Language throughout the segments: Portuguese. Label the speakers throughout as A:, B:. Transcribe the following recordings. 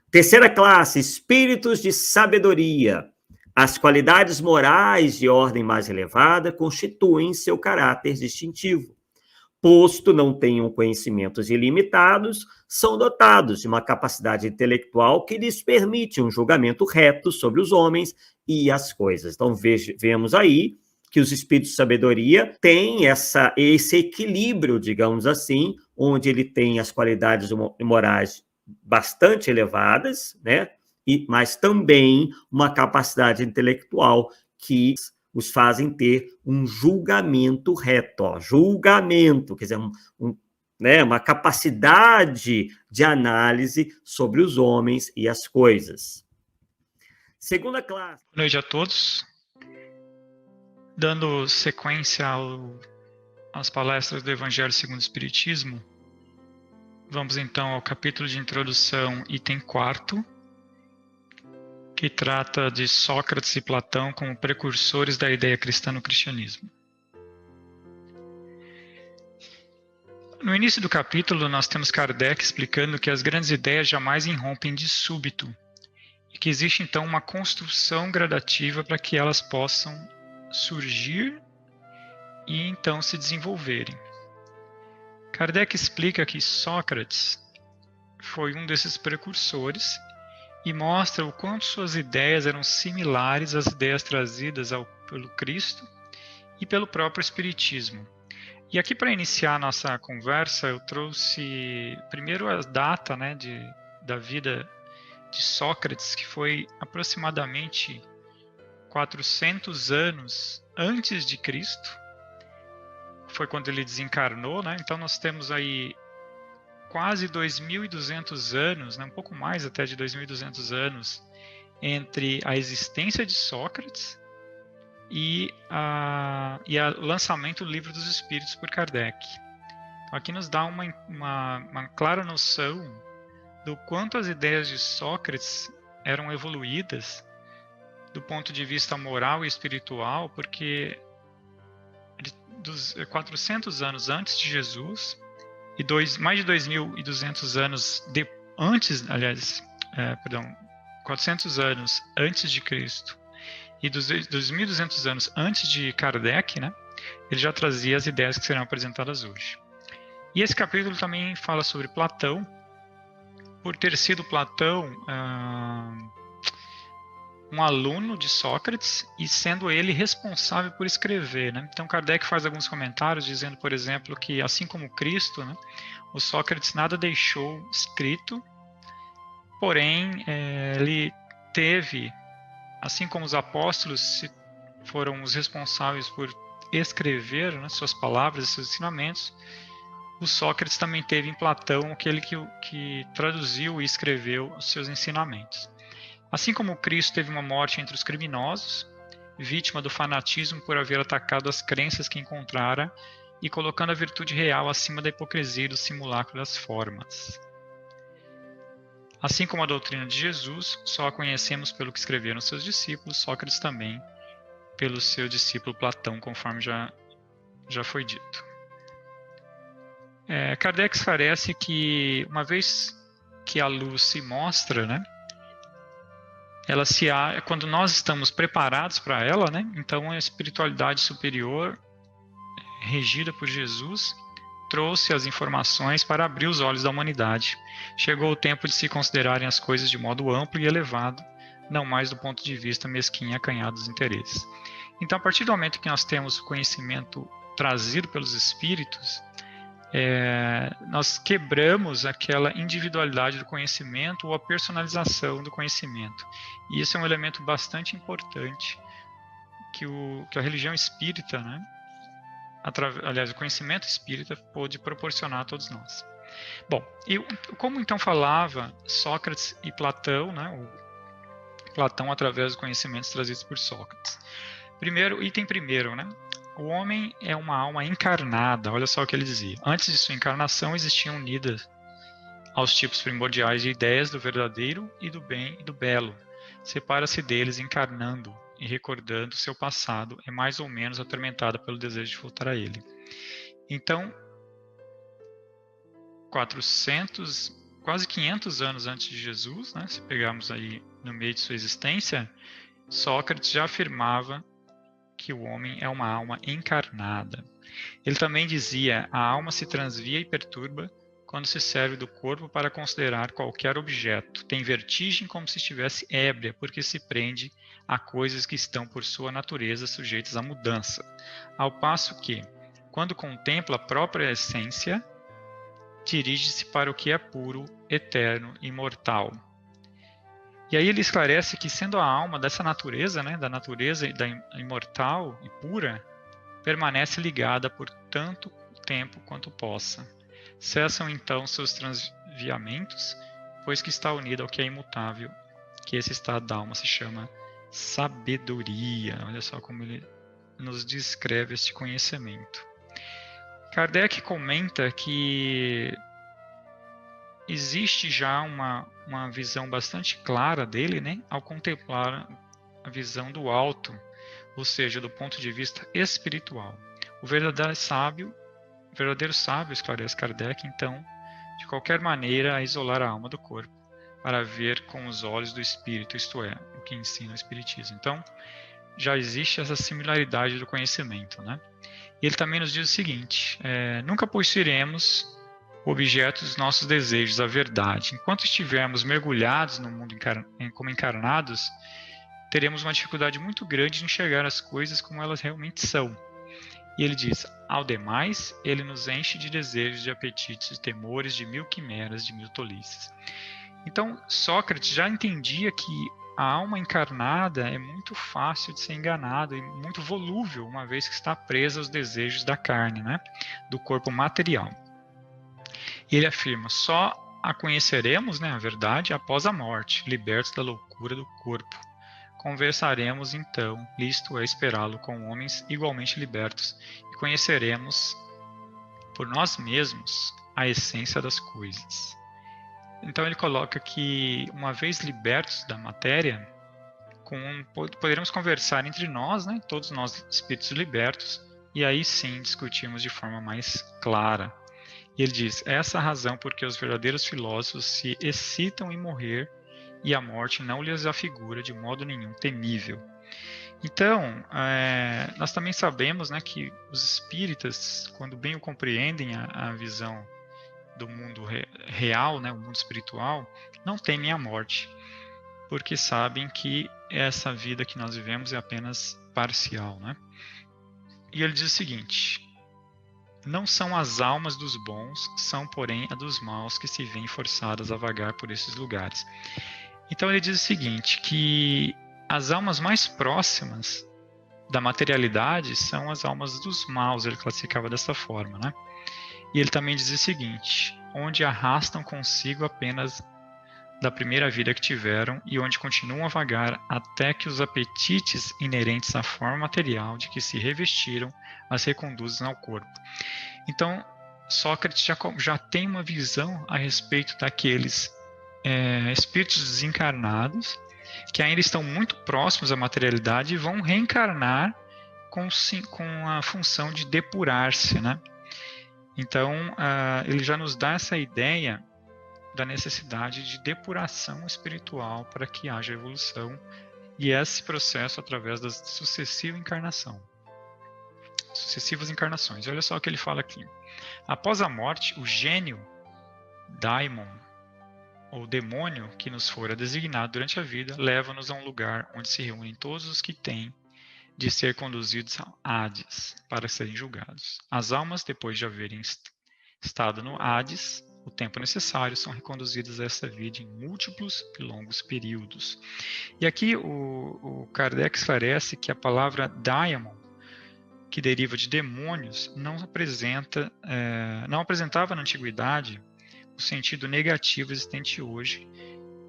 A: Terceira classe, espíritos de sabedoria. As qualidades morais de ordem mais elevada constituem seu caráter distintivo. Posto não tenham conhecimentos ilimitados, são dotados de uma capacidade intelectual que lhes permite um julgamento reto sobre os homens e as coisas. Então, vemos aí que os espíritos de sabedoria têm esse equilíbrio, digamos assim, onde ele tem as qualidades morais bastante elevadas, né? Mas também uma capacidade intelectual que os fazem ter um julgamento reto, julgamento, quer dizer, né, uma capacidade de análise sobre os homens e as coisas. Segunda classe.
B: Boa noite a todos. Dando sequência às palestras do Evangelho segundo o Espiritismo, vamos então ao capítulo de introdução, item 4, que trata de Sócrates e Platão como precursores da ideia cristã no cristianismo. No início do capítulo, nós temos Kardec explicando que as grandes ideias jamais irrompem de súbito, e que existe então uma construção gradativa para que elas possam surgir e então se desenvolverem. Kardec explica que Sócrates foi um desses precursores e mostra o quanto suas ideias eram similares às ideias trazidas pelo Cristo e pelo próprio Espiritismo. E aqui, para iniciar a nossa conversa, eu trouxe primeiro a data, né, da vida de Sócrates, que foi aproximadamente 400 anos antes de Cristo. Foi quando ele desencarnou, né? Então nós temos aí quase 2.200 anos, né? Um pouco mais até de 2.200 anos, entre a existência de Sócrates e o lançamento do Livro dos Espíritos por Kardec. Então, aqui nos dá uma clara noção do quanto as ideias de Sócrates eram evoluídas do ponto de vista moral e espiritual, porque dos 400 anos antes de Jesus e mais de 2.200 anos antes, 400 anos antes de Cristo e dos 2.200 anos antes de Kardec, né, ele já trazia as ideias que serão apresentadas hoje. E esse capítulo também fala sobre Platão, por ter sido Platão um aluno de Sócrates e sendo ele responsável por escrever, né? Então Kardec faz alguns comentários dizendo, por exemplo, que assim como Cristo, né, o Sócrates nada deixou escrito, porém ele teve, assim como os apóstolos foram os responsáveis por escrever, né, suas palavras e seus ensinamentos, o Sócrates também teve em Platão aquele que traduziu e escreveu os seus ensinamentos. Assim como Cristo teve uma morte entre os criminosos, vítima do fanatismo por haver atacado as crenças que encontrara e colocando a virtude real acima da hipocrisia e do simulacro das formas. Assim como a doutrina de Jesus, só a conhecemos pelo que escreveram seus discípulos, Sócrates também pelo seu discípulo Platão, conforme já foi dito. Kardec esclarece que, uma vez que a luz se mostra, né, quando nós estamos preparados para ela, né, então a espiritualidade superior, regida por Jesus, trouxe as informações para abrir os olhos da humanidade. Chegou o tempo de se considerarem as coisas de modo amplo e elevado, não mais do ponto de vista mesquinho e acanhado dos interesses. Então, a partir do momento que nós temos o conhecimento trazido pelos espíritos, nós quebramos aquela individualidade do conhecimento ou a personalização do conhecimento. E isso é um elemento bastante importante que a religião espírita, né, aliás, o conhecimento espírita pôde proporcionar a todos nós. Bom, e como então falava Sócrates e Platão, né, Platão através dos conhecimentos trazidos por Sócrates. Item primeiro, né? O homem é uma alma encarnada, olha só o que ele dizia. Antes de sua encarnação existiam unidas aos tipos primordiais de ideias do verdadeiro e do bem e do belo. Separa-se deles encarnando e recordando seu passado, é mais ou menos atormentada pelo desejo de voltar a ele. Então, quase 500 anos antes de Jesus, né, se pegarmos aí no meio de sua existência, Sócrates já afirmava que o homem é uma alma encarnada. Ele também dizia: a alma se transvia e perturba quando se serve do corpo para considerar qualquer objeto. Tem vertigem como se estivesse ébria, porque se prende a coisas que estão por sua natureza sujeitas à mudança. Ao passo que, quando contempla a própria essência, dirige-se para o que é puro, eterno e imortal. E aí ele esclarece que, sendo a alma dessa natureza, né, da natureza da imortal e pura, permanece ligada por tanto tempo quanto possa. Cessam então seus transviamentos, pois que está unida ao que é imutável, que esse estado da alma se chama sabedoria. Olha só como ele nos descreve este conhecimento. Kardec comenta que existe já uma visão bastante clara dele, né, ao contemplar a visão do alto, ou seja, do ponto de vista espiritual. O verdadeiro sábio, esclarece Kardec, então, de qualquer maneira, a isolar a alma do corpo, para ver com os olhos do espírito, isto é, o que ensina o Espiritismo. Então, já existe essa similaridade do conhecimento, né? E ele também nos diz o seguinte: nunca possuiremos o objeto dos nossos desejos, a verdade. Enquanto estivermos mergulhados no mundo como encarnados, teremos uma dificuldade muito grande de enxergar as coisas como elas realmente são. E ele diz: ao demais, ele nos enche de desejos, de apetites, de temores, de mil quimeras, de mil tolices. Então, Sócrates já entendia que a alma encarnada é muito fácil de ser enganada e muito volúvel, uma vez que está presa aos desejos da carne, né? Do corpo material. E ele afirma: só a conheceremos, né, a verdade, após a morte, libertos da loucura do corpo. Conversaremos então, lícito é esperá-lo, com homens igualmente libertos, e conheceremos por nós mesmos a essência das coisas. Então ele coloca que, uma vez libertos da matéria, poderemos conversar entre nós, né, todos nós espíritos libertos, e aí sim discutirmos de forma mais clara. E ele diz: essa é a razão porque os verdadeiros filósofos se excitam em morrer, e a morte não lhes afigura de modo nenhum temível. Então, nós também sabemos, né, que os espíritas, quando bem o compreendem a visão do mundo real, né, o mundo espiritual, não temem a morte, porque sabem que essa vida que nós vivemos é apenas parcial, né? E ele diz o seguinte: não são as almas dos bons, são, porém, a dos maus que se veem forçadas a vagar por esses lugares. Então ele diz o seguinte, que as almas mais próximas da materialidade são as almas dos maus, ele classificava dessa forma, né? E ele também diz o seguinte: onde arrastam consigo apenas da primeira vida que tiveram e onde continuam a vagar até que os apetites inerentes à forma material de que se revestiram as reconduzem ao corpo. Então, Sócrates já tem uma visão a respeito daqueles espíritos desencarnados que ainda estão muito próximos à materialidade e vão reencarnar com a função de depurar-se, né? Então, ele já nos dá essa ideia da necessidade de depuração espiritual para que haja evolução, e esse processo através da sucessivas encarnações. Olha só o que ele fala aqui: após a morte, o gênio daimon, ou demônio que nos fora designado durante a vida, leva-nos a um lugar onde se reúnem todos os que têm de ser conduzidos ao Hades para serem julgados. As almas, depois de haverem estado no Hades o tempo necessário, são reconduzidas a essa vida em múltiplos e longos períodos. E aqui o Kardec esclarece que a palavra daimon, que deriva de demônios, não apresentava na antiguidade o sentido negativo existente hoje.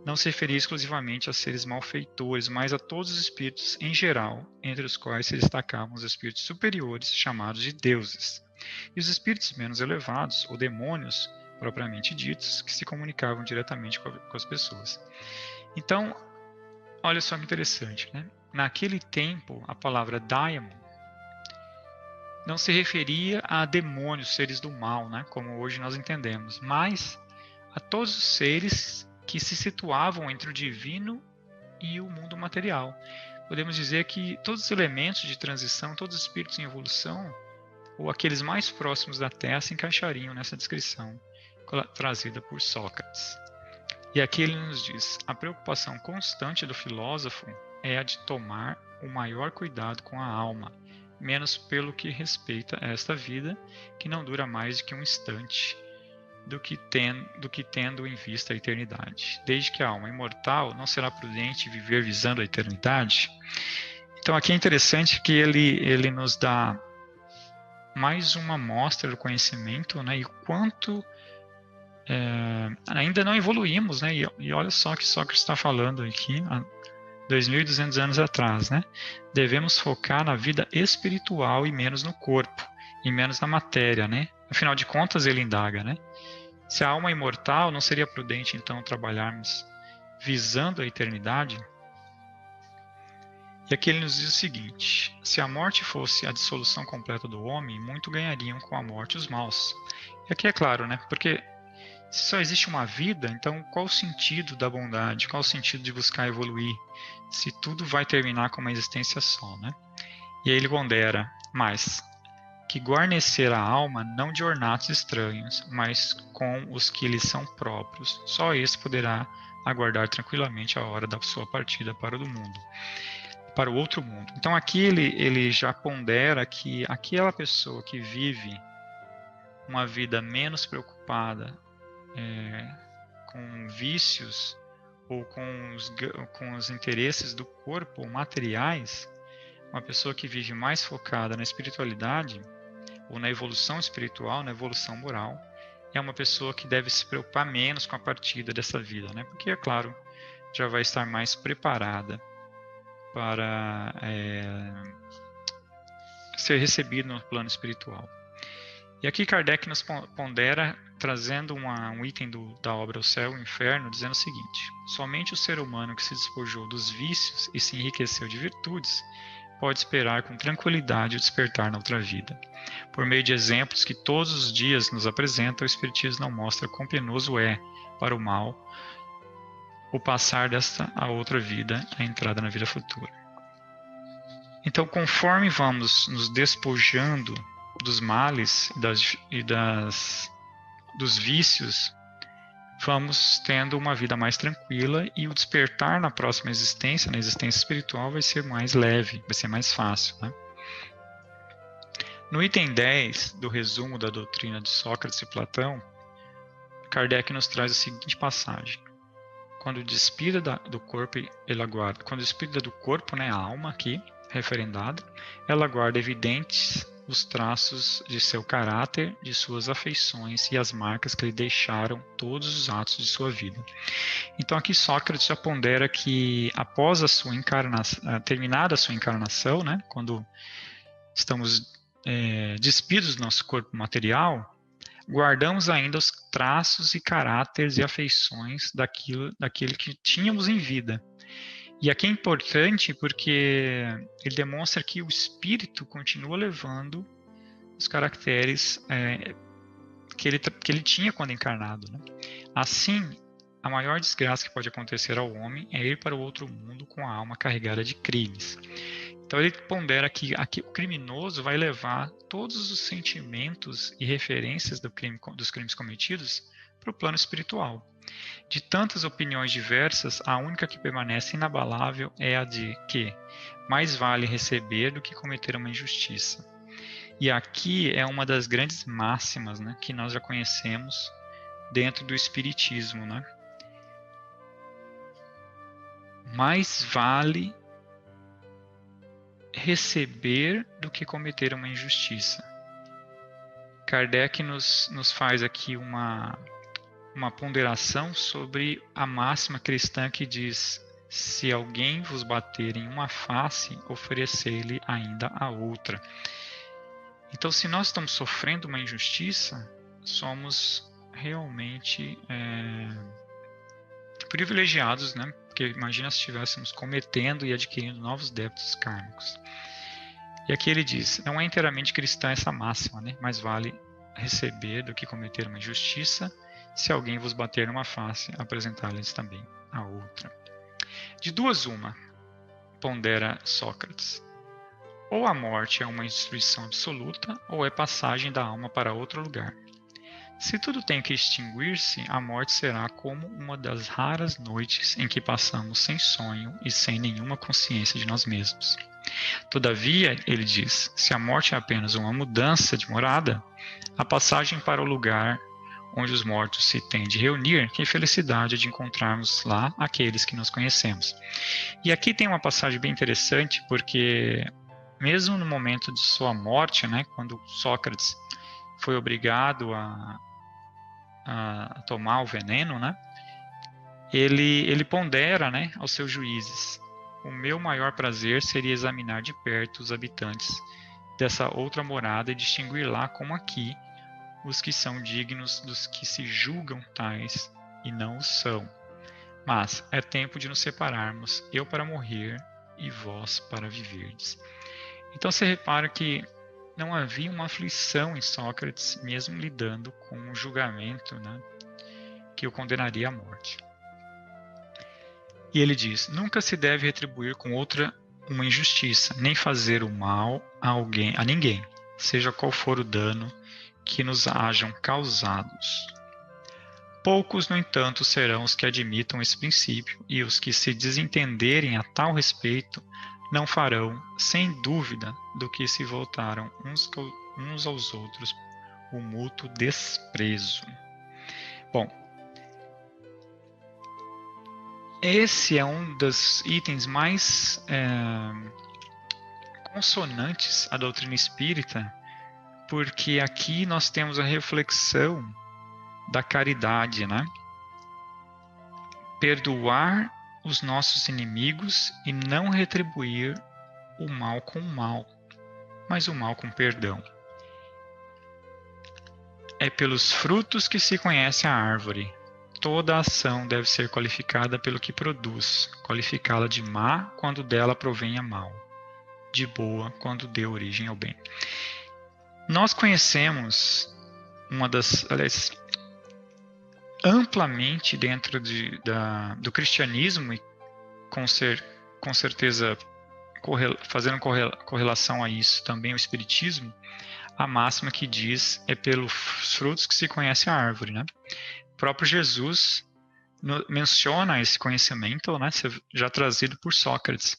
B: Não se referia exclusivamente a seres malfeitores, mas a todos os espíritos em geral, entre os quais se destacavam os espíritos superiores, chamados de deuses, e os espíritos menos elevados, ou demônios propriamente ditos, que se comunicavam diretamente com as pessoas. Então, olha só que interessante, né? Naquele tempo, a palavra daimon não se referia a demônios, seres do mal, né, como hoje nós entendemos, mas a todos os seres que se situavam entre o divino e o mundo material. Podemos dizer que todos os elementos de transição, todos os espíritos em evolução, ou aqueles mais próximos da Terra, se encaixariam nessa descrição trazida por Sócrates. E aqui ele nos diz: a preocupação constante do filósofo é a de tomar o maior cuidado com a alma, menos pelo que respeita a esta vida, que não dura mais do que um instante, do que tendo em vista a eternidade. Desde que a alma é imortal, não será prudente viver visando a eternidade? Então aqui é interessante que ele nos dá mais uma amostra do conhecimento, né, e o quanto ainda não evoluímos, né, e olha só que Sócrates está falando aqui, há 2.200 anos atrás, né, devemos focar na vida espiritual e menos no corpo, e menos na matéria, né, afinal de contas ele indaga, né, se a alma é imortal, não seria prudente então trabalharmos visando a eternidade? E aqui ele nos diz o seguinte: se a morte fosse a dissolução completa do homem, muito ganhariam com a morte os maus. E aqui é claro, né? Porque se só existe uma vida, então qual o sentido da bondade? Qual o sentido de buscar evoluir? Se tudo vai terminar com uma existência só, né? E aí ele pondera mais: que guarnecer a alma não de ornatos estranhos, mas com os que lhe são próprios. Só esse poderá aguardar tranquilamente a hora da sua partida para o mundo. Para o outro mundo. Então aqui ele já pondera que aquela pessoa que vive uma vida menos preocupada com vícios ou com os interesses do corpo ou materiais, uma pessoa que vive mais focada na espiritualidade ou na evolução espiritual, na evolução moral, é uma pessoa que deve se preocupar menos com a partida dessa vida, né? Porque, é claro, já vai estar mais preparada para ser recebido no plano espiritual. E aqui Kardec nos pondera, trazendo um item da obra O Céu e o Inferno, dizendo o seguinte: somente o ser humano que se despojou dos vícios e se enriqueceu de virtudes pode esperar com tranquilidade o despertar na outra vida. Por meio de exemplos que todos os dias nos apresenta, o Espiritismo não mostra quão penoso é para o mal o passar desta a outra vida, a entrada na vida futura. Então, conforme vamos nos despojando dos males dos vícios, vamos tendo uma vida mais tranquila, e o despertar na próxima existência, na existência espiritual, vai ser mais leve, vai ser mais fácil, né? No item 10 do resumo da doutrina de Sócrates e Platão, Kardec nos traz a seguinte passagem: quando despida do corpo, ele aguarda. Quando despida do corpo, né, a alma aqui, referendada, ela aguarda evidentes os traços de seu caráter, de suas afeições e as marcas que lhe deixaram todos os atos de sua vida. Então aqui Sócrates já pondera que após a sua encarnação, terminada a sua encarnação, né, quando estamos despidos do nosso corpo material, guardamos ainda os traços e caráteres e afeições daquele que tínhamos em vida. E aqui é importante porque ele demonstra que o espírito continua levando os caracteres que ele tinha quando encarnado, né? Assim, a maior desgraça que pode acontecer ao homem é ir para o outro mundo com a alma carregada de crimes. Então ele pondera que aqui o criminoso vai levar todos os sentimentos e referências dos crimes cometidos para o plano espiritual. De tantas opiniões diversas, a única que permanece inabalável é a de que mais vale receber do que cometer uma injustiça. E aqui é uma das grandes máximas, né, que nós já conhecemos dentro do Espiritismo, né? Mais vale receber do que cometer uma injustiça. Kardec nos faz aqui uma ponderação sobre a máxima cristã que diz: se alguém vos bater em uma face, oferecei-lhe ainda a outra. Então, se nós estamos sofrendo uma injustiça, somos realmente privilegiados, né? Porque imagina se estivéssemos cometendo e adquirindo novos débitos kármicos. E aqui ele diz: não é inteiramente cristã essa máxima, né? Mais vale receber do que cometer uma injustiça. Se alguém vos bater numa face, apresentar-lhes também a outra. De duas uma, pondera Sócrates. Ou a morte é uma destruição absoluta, ou é passagem da alma para outro lugar. Se tudo tem que extinguir-se, a morte será como uma das raras noites em que passamos sem sonho e sem nenhuma consciência de nós mesmos. Todavia, ele diz, se a morte é apenas uma mudança de morada, a passagem para o lugar onde os mortos se têm de reunir, que felicidade de encontrarmos lá aqueles que nos conhecemos. E aqui tem uma passagem bem interessante, porque mesmo no momento de sua morte, né, quando Sócrates foi obrigado a tomar o veneno, né, ele pondera, né, aos seus juízes: o meu maior prazer seria examinar de perto os habitantes dessa outra morada e distinguir lá como aqui os que são dignos dos que se julgam tais e não o são. Mas é tempo de nos separarmos, eu para morrer e vós para viverdes. Então você repara que não havia uma aflição em Sócrates, mesmo lidando com um julgamento, né, que o condenaria à morte. E ele diz: nunca se deve retribuir com outra uma injustiça, nem fazer o mal a ninguém, seja qual for o dano que nos hajam causados. Poucos, no entanto, serão os que admitam esse princípio, e os que se desentenderem a tal respeito não farão, sem dúvida, do que se voltaram uns aos outros o mútuo desprezo. Bom, esse é um dos itens mais consonantes à doutrina espírita, porque aqui nós temos a reflexão da caridade, né? Perdoar os nossos inimigos e não retribuir o mal com o mal, mas o mal com perdão. É pelos frutos que se conhece a árvore. Toda ação deve ser qualificada pelo que produz, qualificá-la de má quando dela provenha mal, de boa quando dê origem ao bem. Nós conhecemos aliás, amplamente dentro do cristianismo, e com certeza fazendo correlação a isso também o espiritismo, a máxima que diz: é pelos frutos que se conhece a árvore, né? O próprio Jesus menciona esse conhecimento, né, já trazido por Sócrates.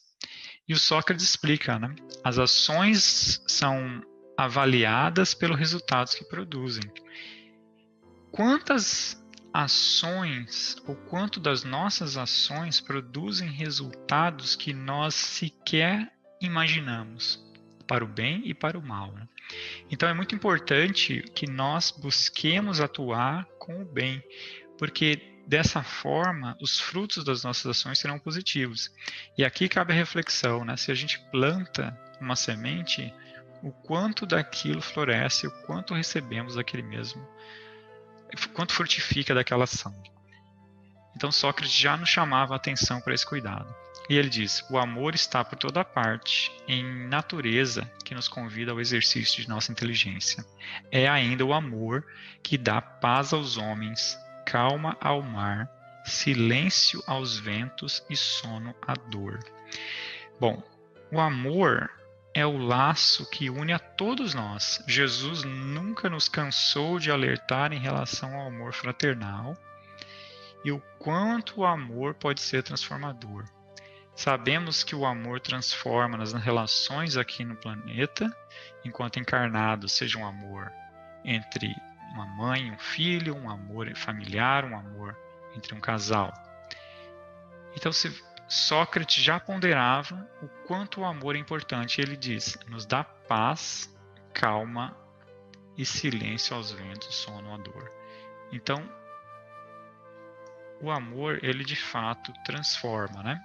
B: E o Sócrates explica, né? As ações são avaliadas pelos resultados que produzem. Quantas ações, ou quanto das nossas ações produzem resultados que nós sequer imaginamos, para o bem e para o mal, né? Então é muito importante que nós busquemos atuar com o bem, porque dessa forma os frutos das nossas ações serão positivos. E aqui cabe a reflexão, né? Se a gente planta uma semente, o quanto daquilo floresce, o quanto recebemos daquele mesmo, quanto frutifica daquela ação. Então Sócrates já nos chamava a atenção para esse cuidado. E ele diz: o amor está por toda parte, em natureza que nos convida ao exercício de nossa inteligência. É ainda o amor que dá paz aos homens, calma ao mar, silêncio aos ventos e sono à dor. Bom, o amor é o laço que une a todos nós. Jesus nunca nos cansou de alertar em relação ao amor fraternal e o quanto o amor pode ser transformador. Sabemos que o amor transforma nas relações aqui no planeta, enquanto encarnado, seja um amor entre uma mãe e um filho, um amor familiar, um amor entre um casal. Então, Sócrates já ponderava o quanto o amor é importante. Ele diz: nos dá paz, calma e silêncio aos ventos, sono à dor. Então, o amor, ele de fato transforma, né?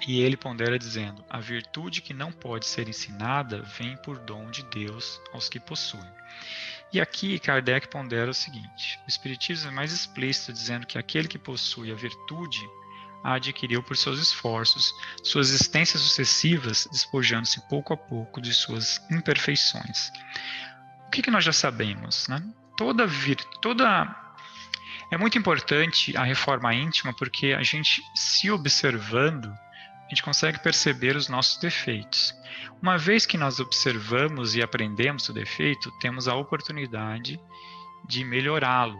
B: E ele pondera dizendo: a virtude que não pode ser ensinada vem por dom de Deus aos que possuem. E aqui Kardec pondera o seguinte: o Espiritismo é mais explícito, dizendo que aquele que possui a virtude a adquiriu por seus esforços, suas existências sucessivas, despojando-se pouco a pouco de suas imperfeições. O que nós já sabemos, né? Toda É muito importante a reforma íntima porque a gente, se observando, a gente consegue perceber os nossos defeitos. Uma vez que nós observamos e aprendemos o defeito, temos a oportunidade de melhorá-lo,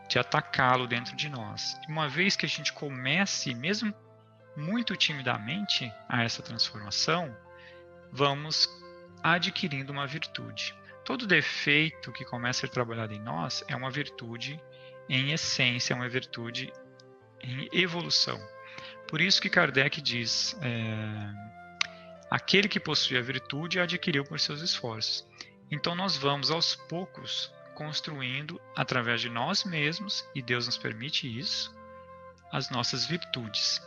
B: de atacá-lo dentro de nós. E uma vez que a gente comece, mesmo muito timidamente, a essa transformação, vamos adquirindo uma virtude. Todo defeito que começa a ser trabalhado em nós é uma virtude em essência, é uma virtude em evolução. Por isso que Kardec diz, aquele que possui a virtude a adquiriu por seus esforços. Então nós vamos aos poucos construindo através de nós mesmos, e Deus nos permite isso, as nossas virtudes.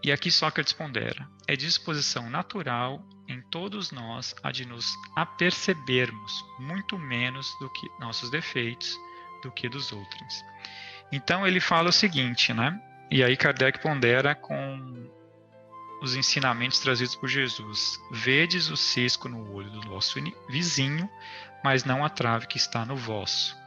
B: E aqui Sócrates pondera, é disposição natural em todos nós a de nos apercebermos muito menos do que nossos defeitos do que dos outros. Então ele fala o seguinte, né? E aí Kardec pondera com os ensinamentos trazidos por Jesus. Vedes o cisco no olho do vosso vizinho, mas não a trave que está no vosso.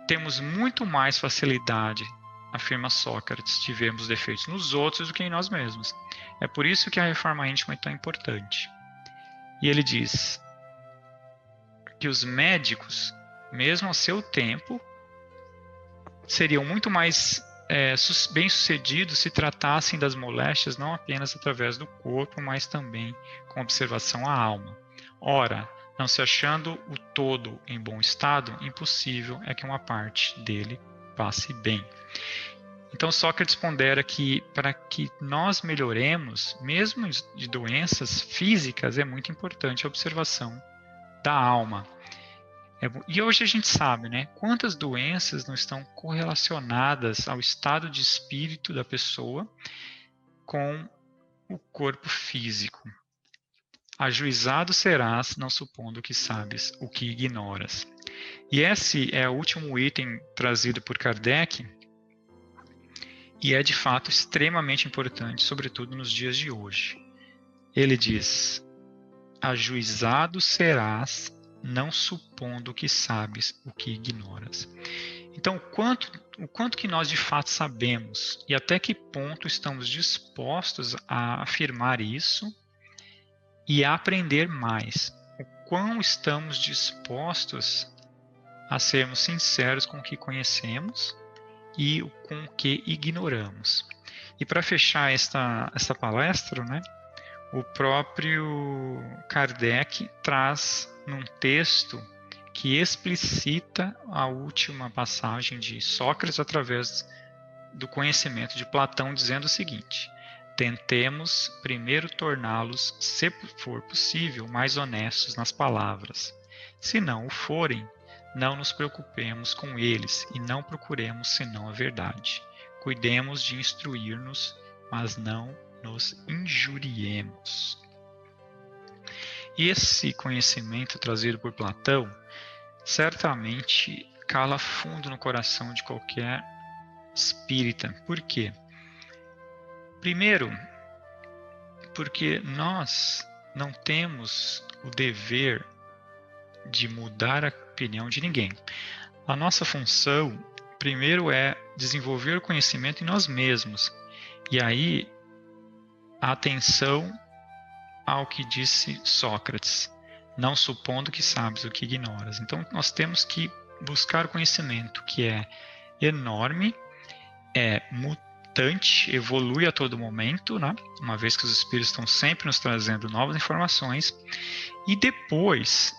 B: Temos muito mais facilidade, afirma Sócrates, de vermos defeitos nos outros do que em nós mesmos. É por isso que a reforma íntima é tão importante. E ele diz que os médicos, mesmo ao seu tempo, seriam muito mais bem-sucedidos se tratassem das moléstias não apenas através do corpo, mas também com observação à alma. Ora, não se achando o todo em bom estado, impossível é que uma parte dele passe bem. Então Sócrates pondera que para que nós melhoremos, mesmo de doenças físicas, é muito importante a observação da alma. E hoje a gente sabe, né, quantas doenças não estão correlacionadas ao estado de espírito da pessoa com o corpo físico. Ajuizado serás, não supondo que sabes o que ignoras. E esse é o último item trazido por Kardec, e é de fato extremamente importante, sobretudo nos dias de hoje. Ele diz, ajuizado serás, não supondo que sabes o que ignoras. Então, o quanto que nós de fato sabemos e até que ponto estamos dispostos a afirmar isso e a aprender mais. O quão estamos dispostos a sermos sinceros com o que conhecemos e com o que ignoramos. E para fechar essa palestra, né, o próprio Kardec traz num texto que explicita a última passagem de Sócrates através do conhecimento de Platão, dizendo o seguinte: tentemos primeiro torná-los, se for possível, mais honestos nas palavras. Se não o forem, não nos preocupemos com eles e não procuremos senão a verdade. Cuidemos de instruir-nos, mas não nos injuriemos. Esse conhecimento trazido por Platão certamente cala fundo no coração de qualquer espírita. Por quê? Primeiro, porque nós não temos o dever de mudar a opinião de ninguém. A nossa função, primeiro, é desenvolver o conhecimento em nós mesmos. E aí, a atenção ao que disse Sócrates, não supondo que sabes o que ignoras. Então, nós temos que buscar o conhecimento, que é enorme, é mutante, evolui a todo momento, né? Uma vez que os espíritos estão sempre nos trazendo novas informações, e depois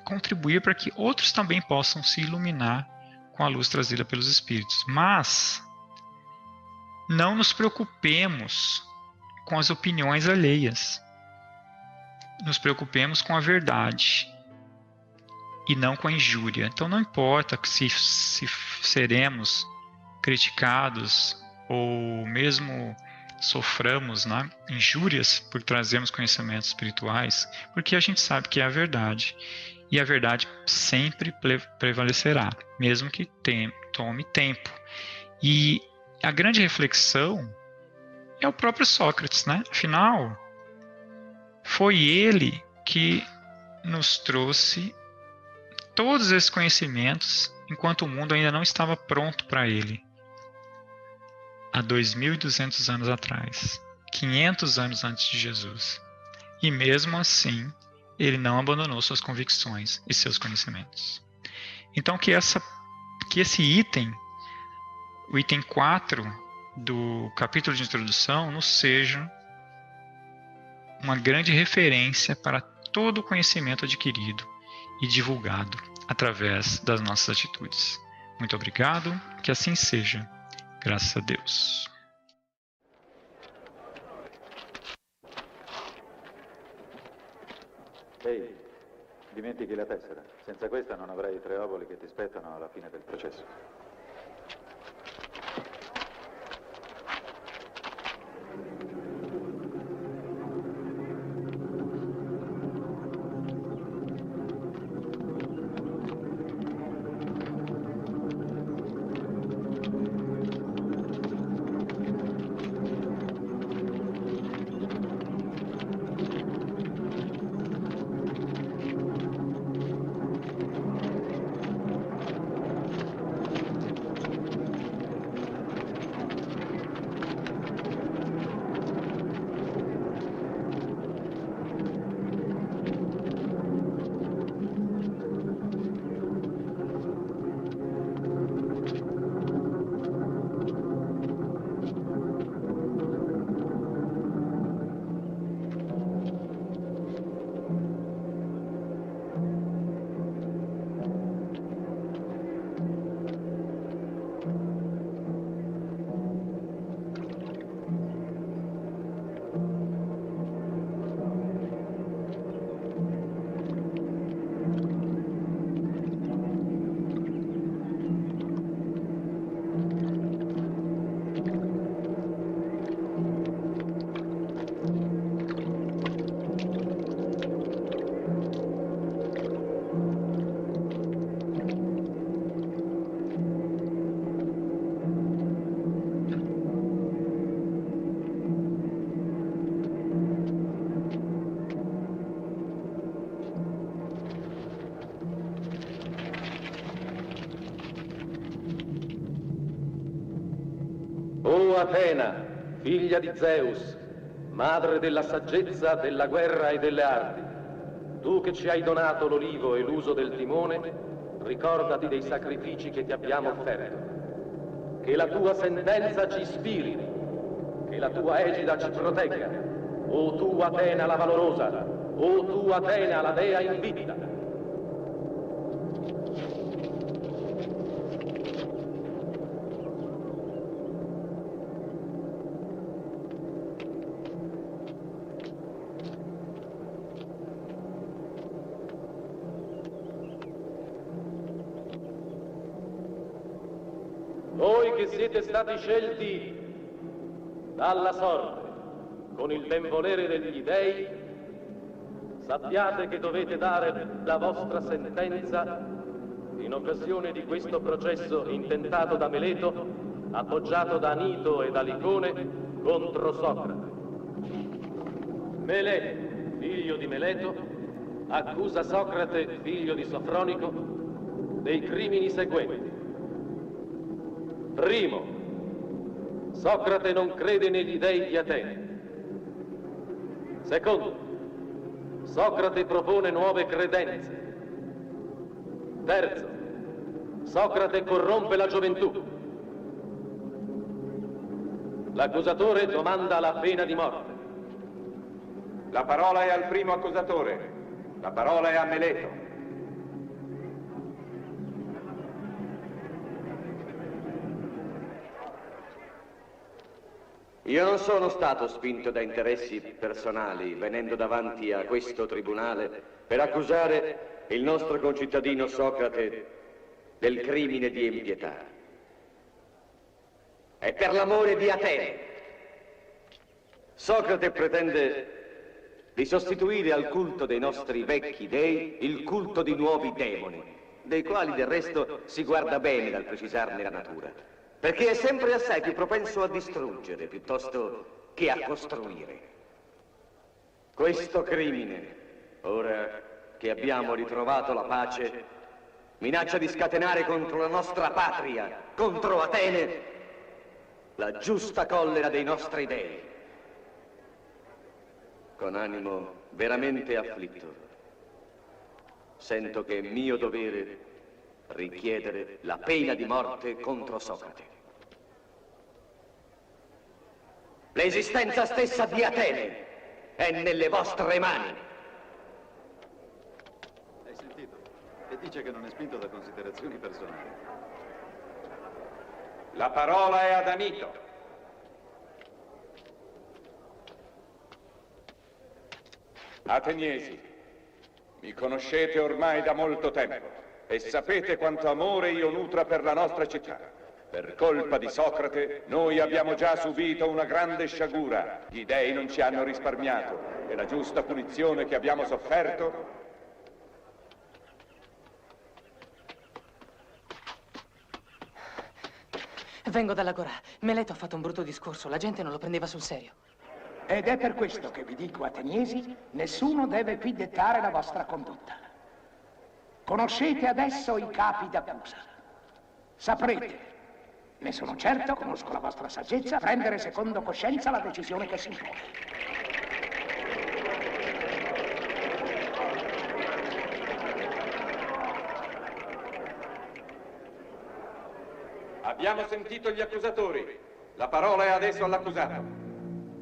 B: contribuir para que outros também possam se iluminar com a luz trazida pelos espíritos. Mas não nos preocupemos com as opiniões alheias. Nos preocupemos com a verdade e não com a injúria. Então não importa se seremos criticados ou mesmo soframos, né, injúrias por trazermos conhecimentos espirituais, porque a gente sabe que é a verdade. E a verdade sempre prevalecerá, mesmo que tome tempo. E a grande reflexão é o próprio Sócrates, né? Afinal, foi ele que nos trouxe todos esses conhecimentos enquanto o mundo ainda não estava pronto para ele. Há 2.200 anos atrás, 500 anos antes de Jesus. E mesmo assim, ele não abandonou suas convicções e seus conhecimentos. Então que esse item, o item 4 do capítulo de introdução, nos seja uma grande referência para todo o conhecimento adquirido e divulgado através das nossas atitudes. Muito obrigado, que assim seja. Graças a Deus.
C: Ehi, dimentichi la tessera. Senza questa non avrai i 3 oboli che ti spettano alla fine del processo.
D: O Atena, figlia di Zeus, madre della saggezza, della guerra e delle arti, tu che ci hai donato l'olivo e l'uso del timone, ricordati dei sacrifici che ti abbiamo offerto. Che la tua sentenza ci ispiri, che la tua egida ci protegga. O tu Atena la valorosa, o tu Atena la dea invicta. Voi che siete stati scelti dalla sorte con il benvolere degli dei, sappiate che dovete dare la vostra sentenza in occasione di questo processo intentato da Meleto, appoggiato da Anito e da Licone contro Socrate. Meleto, figlio di Meleto, accusa Socrate, figlio di Sofronico, dei crimini seguenti. Primo, Socrate non crede negli dei di Atene. Secondo, Socrate propone nuove credenze. Terzo, Socrate corrompe la gioventù. L'accusatore domanda la pena di morte.
E: La parola è al primo accusatore. La parola è a Meleto.
F: Io non sono stato spinto da interessi personali venendo davanti a questo tribunale per accusare il nostro concittadino Socrate del crimine di impietà. È per l'amore di Atene. Socrate pretende di sostituire al culto dei nostri vecchi dei il culto di nuovi demoni, dei quali del resto si guarda bene dal precisarne la natura. Perché è sempre assai più propenso a distruggere piuttosto che a costruire. Questo crimine, ora che abbiamo ritrovato la pace, minaccia di scatenare contro la nostra patria, contro Atene, la giusta collera dei nostri dei. Con animo veramente afflitto, sento che è mio dovere richiedere la pena di morte contro Socrate. L'esistenza stessa di Atene è nelle vostre mani.
C: Hai sentito? E dice che non è spinto da considerazioni personali.
E: La parola è ad Anito. Ateniesi, mi conoscete ormai da molto tempo e sapete quanto amore io nutra per la nostra città. Per colpa di Socrate noi abbiamo già subito una grande sciagura. Gli dei non ci hanno risparmiato e la giusta punizione che abbiamo sofferto.
G: Vengo dall'Agorà. Meleto ha fatto un brutto discorso, la gente non lo prendeva sul serio.
H: Ed è per questo che vi dico, ateniesi, nessuno deve qui dettare la vostra condotta. Conoscete adesso i capi d'accusa. Saprete, ne sono certo, conosco la vostra saggezza, prendere secondo coscienza la decisione che si impone.
E: Abbiamo sentito gli accusatori. La parola è adesso all'accusato.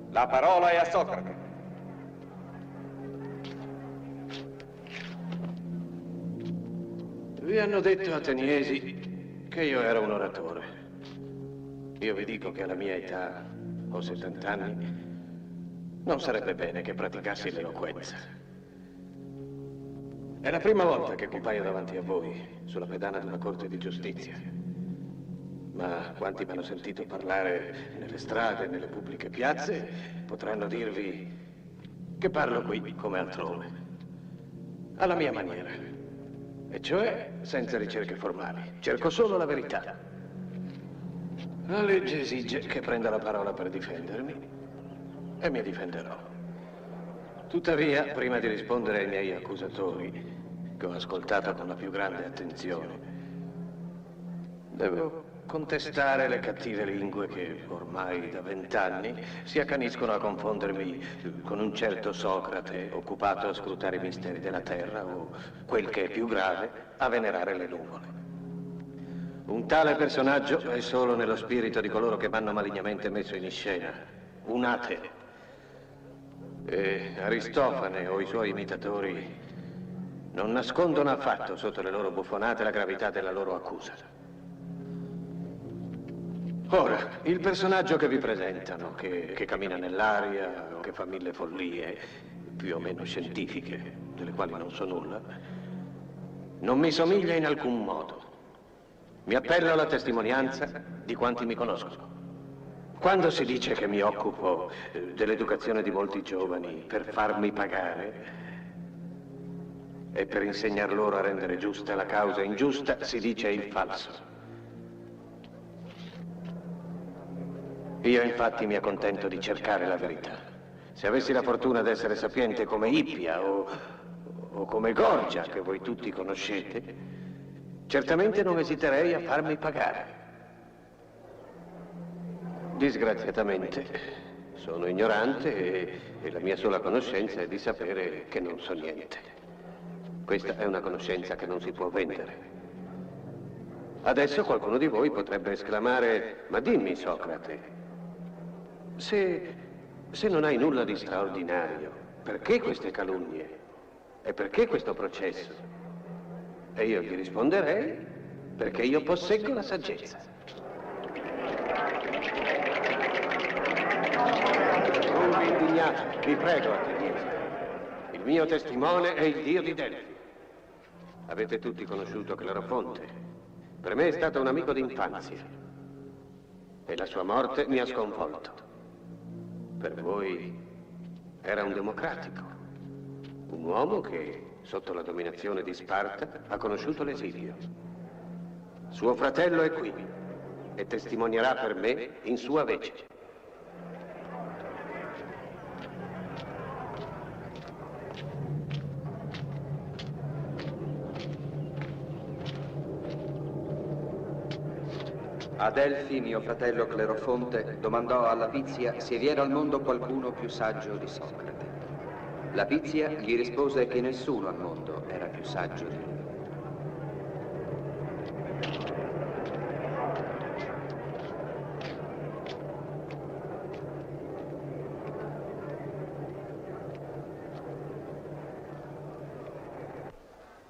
E: La parola è a Socrate.
I: Vi hanno detto, ateniesi, che io ero un oratore. Io vi dico che alla mia età, ho 70 anni, non sarebbe bene che praticassi l'eloquenza. È la prima volta che compaio davanti a voi, sulla pedana di una corte di giustizia. Ma quanti mi hanno sentito parlare nelle strade, nelle pubbliche piazze, potranno dirvi che parlo qui come altrove, alla mia maniera, e cioè senza ricerche formali. Cerco solo la verità. La legge esige che prenda la parola per difendermi e mi difenderò. Tuttavia, prima di rispondere ai miei accusatori, che ho ascoltato con la più grande attenzione, devo contestare le cattive lingue che ormai da 20 anni si accaniscono a confondermi con un certo Socrate occupato a scrutare i misteri della terra o, quel che è più grave, a venerare le nuvole. Un tale personaggio è solo nello spirito di coloro che m'hanno malignamente messo in scena, un ateo. E Aristofane o i suoi imitatori non nascondono affatto sotto le loro buffonate la gravità della loro accusa. Ora, il personaggio che vi presentano, che cammina nell'aria o che fa mille follie, più o meno scientifiche, delle quali non so nulla, non mi somiglia in alcun modo. Mi appello alla testimonianza di quanti mi conoscono. Quando si dice che mi occupo dell'educazione di molti giovani per farmi pagare e per insegnar loro a rendere giusta la causa ingiusta, si dice il falso. Io infatti mi accontento di cercare la verità. Se avessi la fortuna di essere sapiente come Ippia o come Gorgia, che voi tutti conoscete, certamente non esiterei a farmi pagare. Disgraziatamente sono ignorante e la mia sola conoscenza è di sapere che non so niente. Questa è una conoscenza che non si può vendere. Adesso qualcuno di voi potrebbe esclamare: ma dimmi, Socrate, se non hai nulla di straordinario, perché queste calunnie? E perché questo processo? E io gli risponderei: perché io posseggo la saggezza. Non vi indignate, vi prego, ateniesi. Il mio testimone è il dio di Delfi. Avete tutti conosciuto Clerofonte. Per me è stato un amico d'infanzia e la sua morte mi ha sconvolto. Per voi era un democratico, un uomo che, sotto la dominazione di Sparta, ha conosciuto l'esilio. Suo fratello è qui e testimonierà per me in sua vece.
J: A Delfi, mio fratello Clerofonte domandò alla Pizia se vi era al mondo qualcuno più saggio di Socrate. La Pizia gli rispose che nessuno al mondo era più saggio di lui.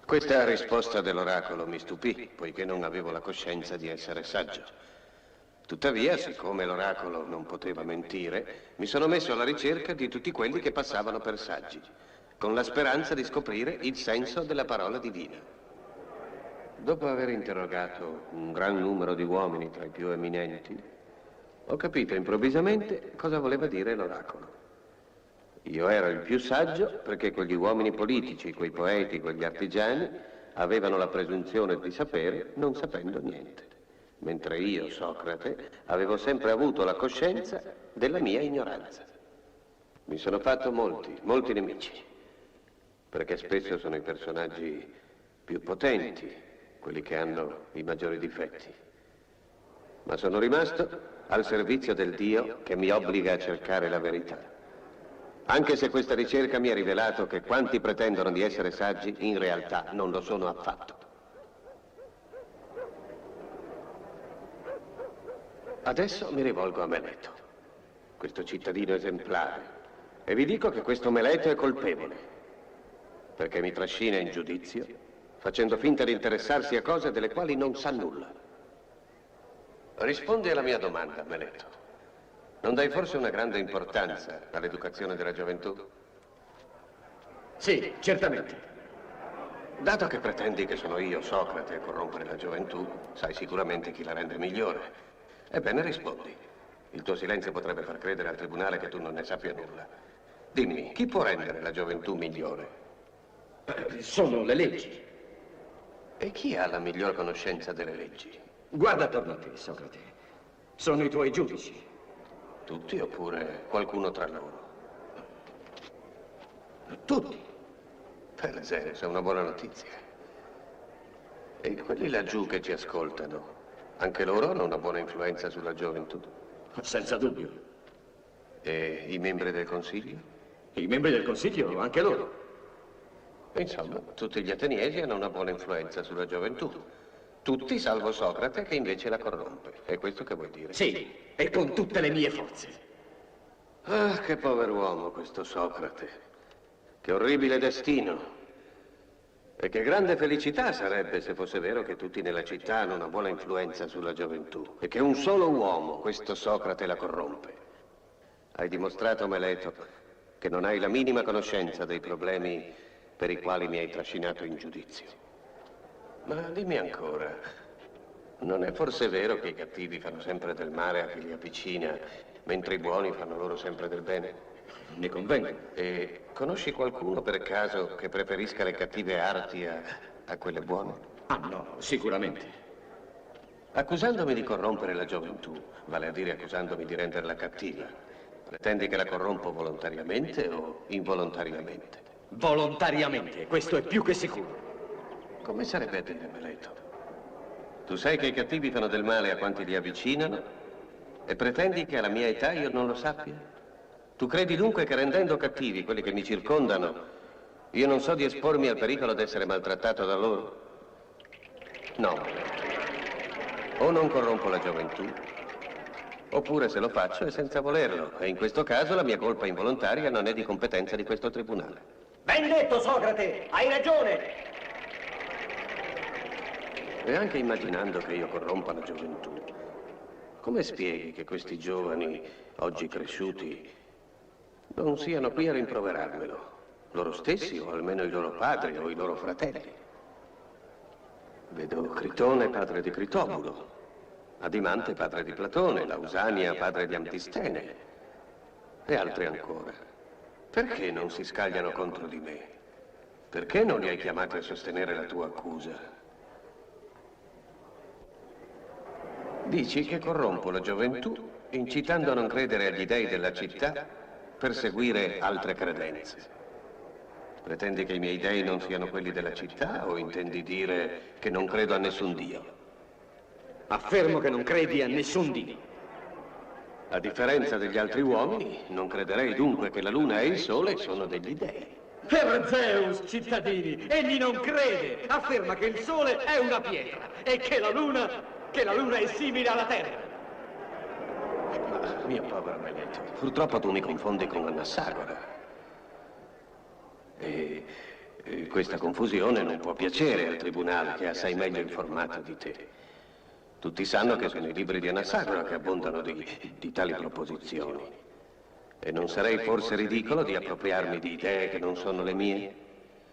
I: Questa risposta dell'oracolo mi stupì, poiché non avevo la coscienza di essere saggio. Tuttavia, siccome l'oracolo non poteva mentire, mi sono messo alla ricerca di tutti quelli che passavano per saggi, con la speranza di scoprire il senso della parola divina. Dopo aver interrogato un gran numero di uomini tra i più eminenti, ho capito improvvisamente cosa voleva dire l'oracolo. Io ero il più saggio perché quegli uomini politici, quei poeti, quegli artigiani avevano la presunzione di sapere non sapendo niente, mentre io, Socrate, avevo sempre avuto la coscienza della mia ignoranza. Mi sono fatto molti nemici, perché spesso sono i personaggi più potenti, quelli che hanno i maggiori difetti. Ma sono rimasto al servizio del Dio che mi obbliga a cercare la verità. Anche se questa ricerca mi ha rivelato che quanti pretendono di essere saggi in realtà non lo sono affatto. Adesso mi rivolgo a Meleto, questo cittadino esemplare, e vi dico che questo Meleto è colpevole, perché mi trascina in giudizio, facendo finta di interessarsi a cose delle quali non sa nulla. Rispondi alla mia domanda, Meleto. Non dai forse una grande importanza all'educazione della gioventù?
F: Sì, certamente.
I: Dato che pretendi che sono io, Socrate, a corrompere la gioventù, sai sicuramente chi la rende migliore. Ebbene, rispondi. Il tuo silenzio potrebbe far credere al tribunale che tu non ne sappia nulla. Dimmi, chi può rendere la gioventù migliore?
F: Sono le leggi.
I: E chi ha la miglior conoscenza delle leggi?
F: Guarda attorno a te, Socrate. Sono i tuoi giudici.
I: Tutti oppure qualcuno tra loro?
F: Tutti.
I: Per l'esempio, è una buona notizia. E quelli laggiù che ci ascoltano, anche loro hanno una buona influenza sulla gioventù?
F: Senza dubbio.
I: E i membri del Consiglio?
F: I membri del Consiglio, anche loro.
I: Insomma, tutti gli ateniesi hanno una buona influenza sulla gioventù. Tutti salvo Socrate che invece la corrompe. È questo che vuoi dire?
F: Sì, e con tutte le mie forze.
I: Ah, che pover'uomo questo Socrate. Che orribile destino. E che grande felicità sarebbe se fosse vero che tutti nella città hanno una buona influenza sulla gioventù e che un solo uomo, questo Socrate, la corrompe. Hai dimostrato, Meleto, che non hai la minima conoscenza dei problemi per i quali mi hai trascinato in giudizio. Ma dimmi ancora, non è forse vero che i cattivi fanno sempre del male a chi li avvicina, mentre i buoni fanno loro sempre del bene?
F: Ne convengo.
I: E conosci qualcuno per caso che preferisca le cattive arti a quelle buone?
F: Ah no, sicuramente.
I: Accusandomi di corrompere la gioventù, vale a dire accusandomi di renderla cattiva, pretendi che la corrompo volontariamente o involontariamente?
F: Volontariamente, questo è più che sicuro.
I: Come sarebbe a dire, Meleto? Tu sai che i cattivi fanno del male a quanti li avvicinano e pretendi che alla mia età io non lo sappia? Tu credi dunque che rendendo cattivi quelli che mi circondano, io non so di espormi al pericolo di essere maltrattato da loro? No. O non corrompo la gioventù, oppure se lo faccio è senza volerlo, e in questo caso la mia colpa involontaria non è di competenza di questo tribunale.
F: Ben detto, Socrate! Hai ragione!
I: E anche immaginando che io corrompa la gioventù, come spieghi che questi giovani, oggi cresciuti, non siano qui a rimproverarmelo? Loro stessi, o almeno i loro padri, o i loro fratelli. Vedo Critone, padre di Critobulo, Adimante, padre di Platone, Lausania, padre di Antistene, e altri ancora. Perché non si scagliano contro di me? Perché non li hai chiamati a sostenere la tua accusa? Dici che corrompo la gioventù, incitando a non credere agli dei della città per seguire altre credenze. Pretendi che i miei dei non siano quelli della città o intendi dire che non credo a nessun dio?
F: Affermo che non credi a nessun dio.
I: A differenza degli altri uomini, non crederei dunque che la luna e il sole sono degli dei.
F: Per Zeus, cittadini, egli non crede. Afferma che il sole è una pietra e che la luna è simile alla terra.
I: Ma, mio povero Meleto, purtroppo tu mi confondi con Anassagora. E questa confusione non può piacere al tribunale, che è assai meglio informato di te. Tutti sanno che sono i libri di Anassagora che abbondano di tali proposizioni. E non sarei forse ridicolo di appropriarmi di idee che non sono le mie?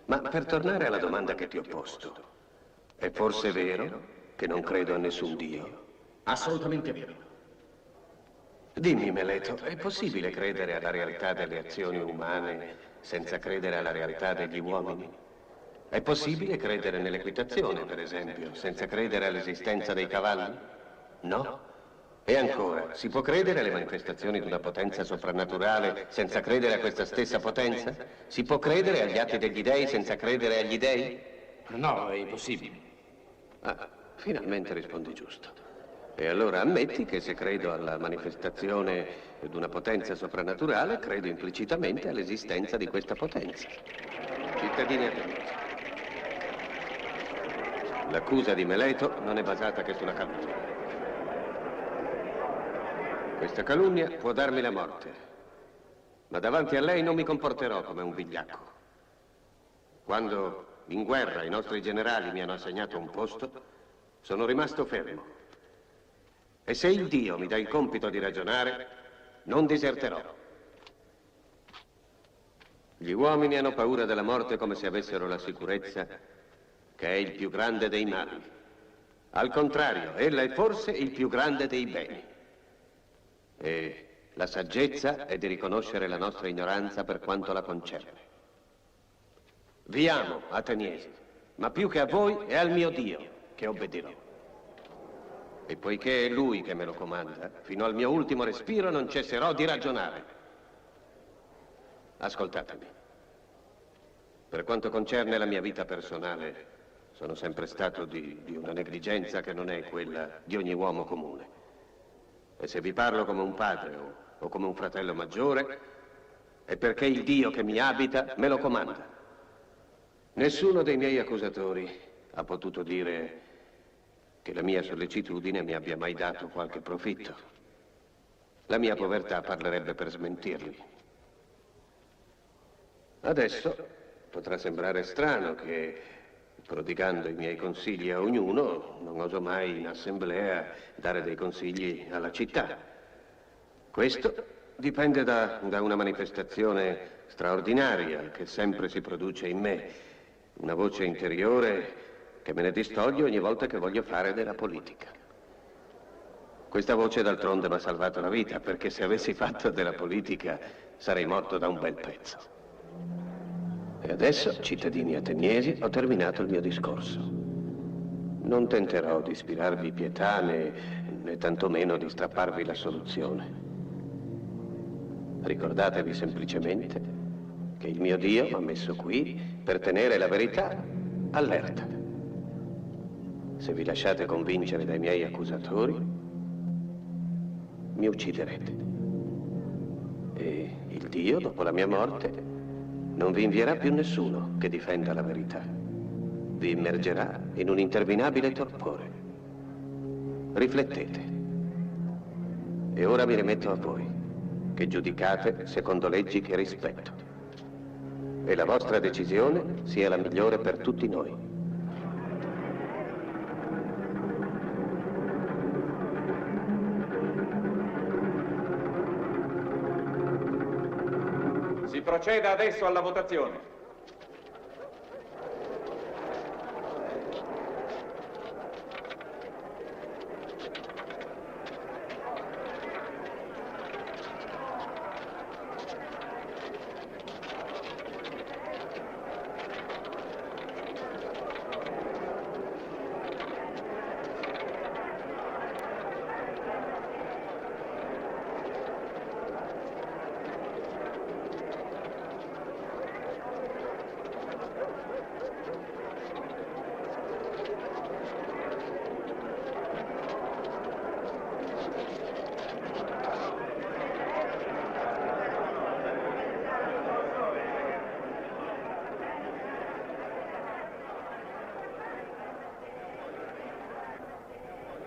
I: Ma per tornare alla domanda che ti ho posto, è forse vero che non credo a nessun dio?
F: Assolutamente vero.
I: Dimmi, Meleto, è possibile credere alla realtà delle azioni umane senza credere alla realtà degli uomini? È possibile credere nell'equitazione, per esempio, senza credere all'esistenza dei cavalli? No? E ancora, si può credere alle manifestazioni di una potenza soprannaturale senza credere a questa stessa potenza? Si può credere agli atti degli dei senza credere agli dei?
F: No, è impossibile.
I: Ah, finalmente rispondi giusto. E allora ammetti che se credo alla manifestazione di una potenza soprannaturale, credo implicitamente all'esistenza di questa potenza. Cittadini ateniesi, l'accusa di Meleto non è basata che sulla calunnia. Questa calunnia può darmi la morte, ma davanti a lei non mi comporterò come un vigliacco. Quando in guerra i nostri generali mi hanno assegnato un posto, sono rimasto fermo. E se il Dio mi dà il compito di ragionare, non diserterò. Gli uomini hanno paura della morte come se avessero la sicurezza che è il più grande dei mali. Al contrario, ella è forse il più grande dei beni. E la saggezza è di riconoscere la nostra ignoranza per quanto la concerne. Vi amo, ateniesi, ma più che a voi è al mio Dio che obbedirò. E poiché è Lui che me lo comanda, fino al mio ultimo respiro non cesserò di ragionare. Ascoltatemi. Per quanto concerne la mia vita personale, sono sempre stato di una negligenza che non è quella di ogni uomo comune. E se vi parlo come un padre o come un fratello maggiore, è perché il Dio che mi abita me lo comanda. Nessuno dei miei accusatori ha potuto dire che la mia sollecitudine mi abbia mai dato qualche profitto. La mia povertà parlerebbe per smentirli. Adesso potrà sembrare strano che, prodigando i miei consigli a ognuno, non oso mai in assemblea dare dei consigli alla città. Questo dipende da una manifestazione straordinaria che sempre si produce in me, una voce interiore che me ne distoglie ogni volta che voglio fare della politica. Questa voce d'altronde mi ha salvato la vita, perché se avessi fatto della politica sarei morto da un bel pezzo. E adesso, cittadini ateniesi, ho terminato il mio discorso. Non tenterò di ispirarvi pietà né tantomeno di strapparvi la soluzione. Ricordatevi semplicemente che il mio Dio mi ha messo qui per tenere la verità allerta. Se vi lasciate convincere dai miei accusatori, mi ucciderete. E il Dio, dopo la mia morte, non vi invierà più nessuno che difenda la verità. Vi immergerà in un interminabile torpore. Riflettete. E ora mi rimetto a voi, che giudicate secondo leggi che rispetto. E la vostra decisione sia la migliore per tutti noi.
E: Si proceda adesso alla votazione.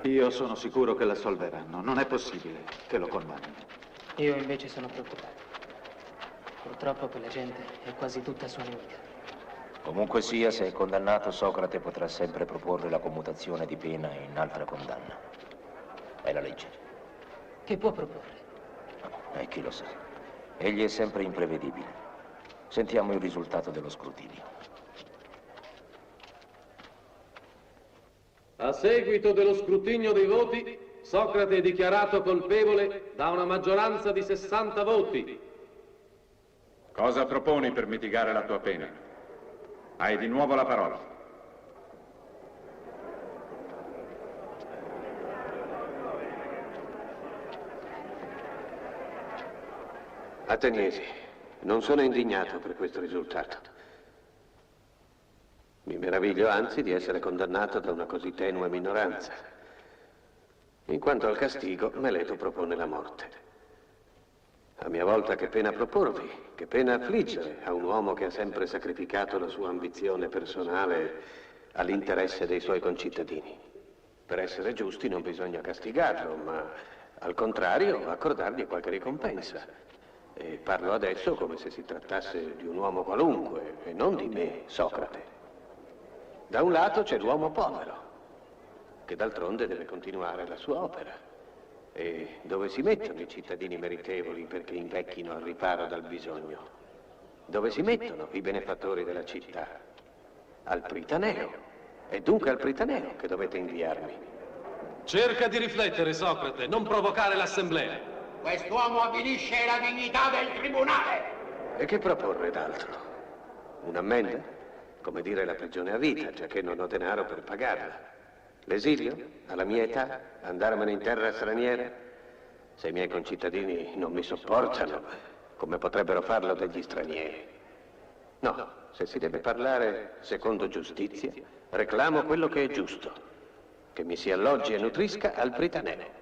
C: Io sono sicuro che l'assolveranno. Non è possibile che lo condannino.
G: Io invece sono preoccupato. Purtroppo quella gente è quasi tutta sua nemica.
K: Comunque sia, se è condannato, Socrate potrà sempre proporre la commutazione di pena in altra condanna. È la legge.
G: Che può proporre?
K: E chi lo sa. Egli è sempre imprevedibile. Sentiamo il risultato dello scrutinio.
D: A seguito dello scrutinio dei voti, Socrate è dichiarato colpevole da una maggioranza di 60 voti.
E: Cosa proponi per mitigare la tua pena? Hai di nuovo la parola.
I: Ateniesi, non sono indignato per questo risultato. Mi meraviglio anzi di essere condannato da una così tenue minoranza. In quanto al castigo, Meleto propone la morte. A mia volta che pena proporvi, che pena affliggere a un uomo che ha sempre sacrificato la sua ambizione personale all'interesse dei suoi concittadini. Per essere giusti non bisogna castigarlo, ma al contrario accordargli qualche ricompensa. E parlo adesso come se si trattasse di un uomo qualunque e non di me, Socrate. Da un lato c'è l'uomo povero, che d'altronde deve continuare la sua opera. E dove si mettono i cittadini meritevoli perché invecchino al riparo dal bisogno? Dove si mettono i benefattori della città? Al Pritaneo. È dunque al Pritaneo che dovete inviarmi.
D: Cerca di riflettere, Socrate, non provocare l'assemblea.
H: Quest'uomo avvilisce la dignità del tribunale.
I: E che proporre d'altro? Un'ammenda? Come dire la prigione a vita, giacché non ho denaro per pagarla. L'esilio? Alla mia età? Andarmene in terra straniera? Se i miei concittadini non mi sopportano, come potrebbero farlo degli stranieri? No, se si deve parlare secondo giustizia, reclamo quello che è giusto, che mi si alloggi e nutrisca al Pritaneo.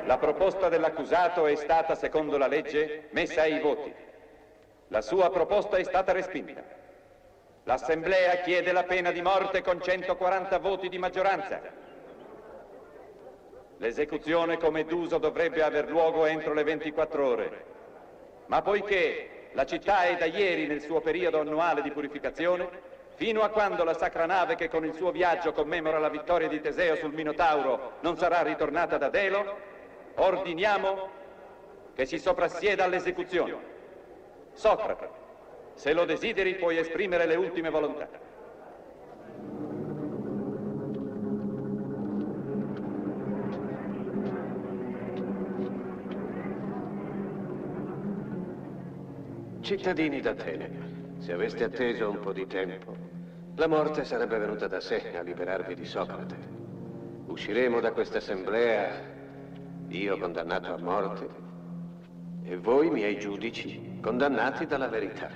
E: La proposta dell'accusato è stata, secondo la legge, messa ai voti. La sua proposta è stata respinta. L'Assemblea chiede la pena di morte con 140 voti di maggioranza. L'esecuzione, come d'uso, dovrebbe aver luogo entro le 24 ore. Ma poiché la città è da ieri nel suo periodo annuale di purificazione, fino a quando la sacra nave che con il suo viaggio commemora la vittoria di Teseo sul Minotauro non sarà ritornata da Delo, ordiniamo che si soprassieda all'esecuzione. Socrate, se lo desideri puoi esprimere le ultime volontà.
I: Cittadini d'Atene, se aveste atteso un po' di tempo, la morte sarebbe venuta da sé a liberarvi di Socrate. Usciremo da questa assemblea, io condannato a morte, e voi, miei giudici, condannati dalla verità.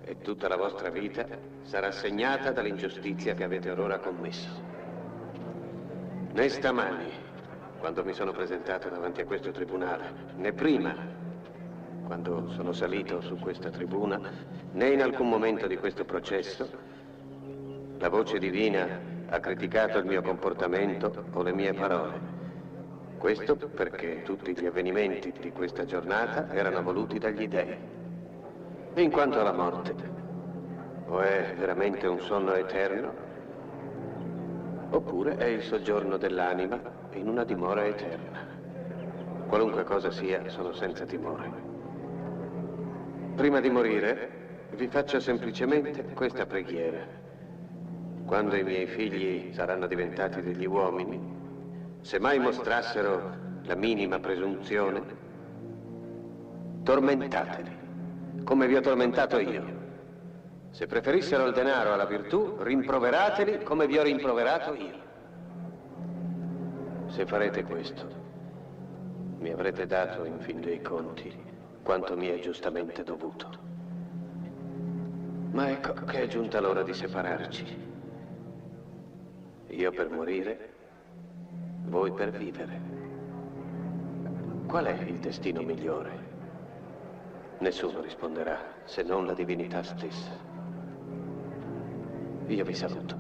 I: E tutta la vostra vita sarà segnata dall'ingiustizia che avete orora commesso. Né stamani, quando mi sono presentato davanti a questo tribunale, né prima, quando sono salito su questa tribuna, né in alcun momento di questo processo, la voce divina ha criticato il mio comportamento o le mie parole. Questo perché tutti gli avvenimenti di questa giornata erano voluti dagli dèi. In quanto alla morte, o è veramente un sonno eterno, oppure è il soggiorno dell'anima in una dimora eterna. Qualunque cosa sia, sono senza timore. Prima di morire, vi faccio semplicemente questa preghiera. Quando i miei figli saranno diventati degli uomini, se mai mostrassero la minima presunzione, tormentateli, come vi ho tormentato io. Se preferissero il denaro alla virtù, rimproverateli come vi ho rimproverato io. Se farete questo, mi avrete dato, in fin dei conti, quanto mi è giustamente dovuto. Ma ecco che è giunta l'ora di separarci. Io per morire, voi per vivere. Qual è il destino migliore? Nessuno risponderà, se non la divinità stessa. Io vi saluto.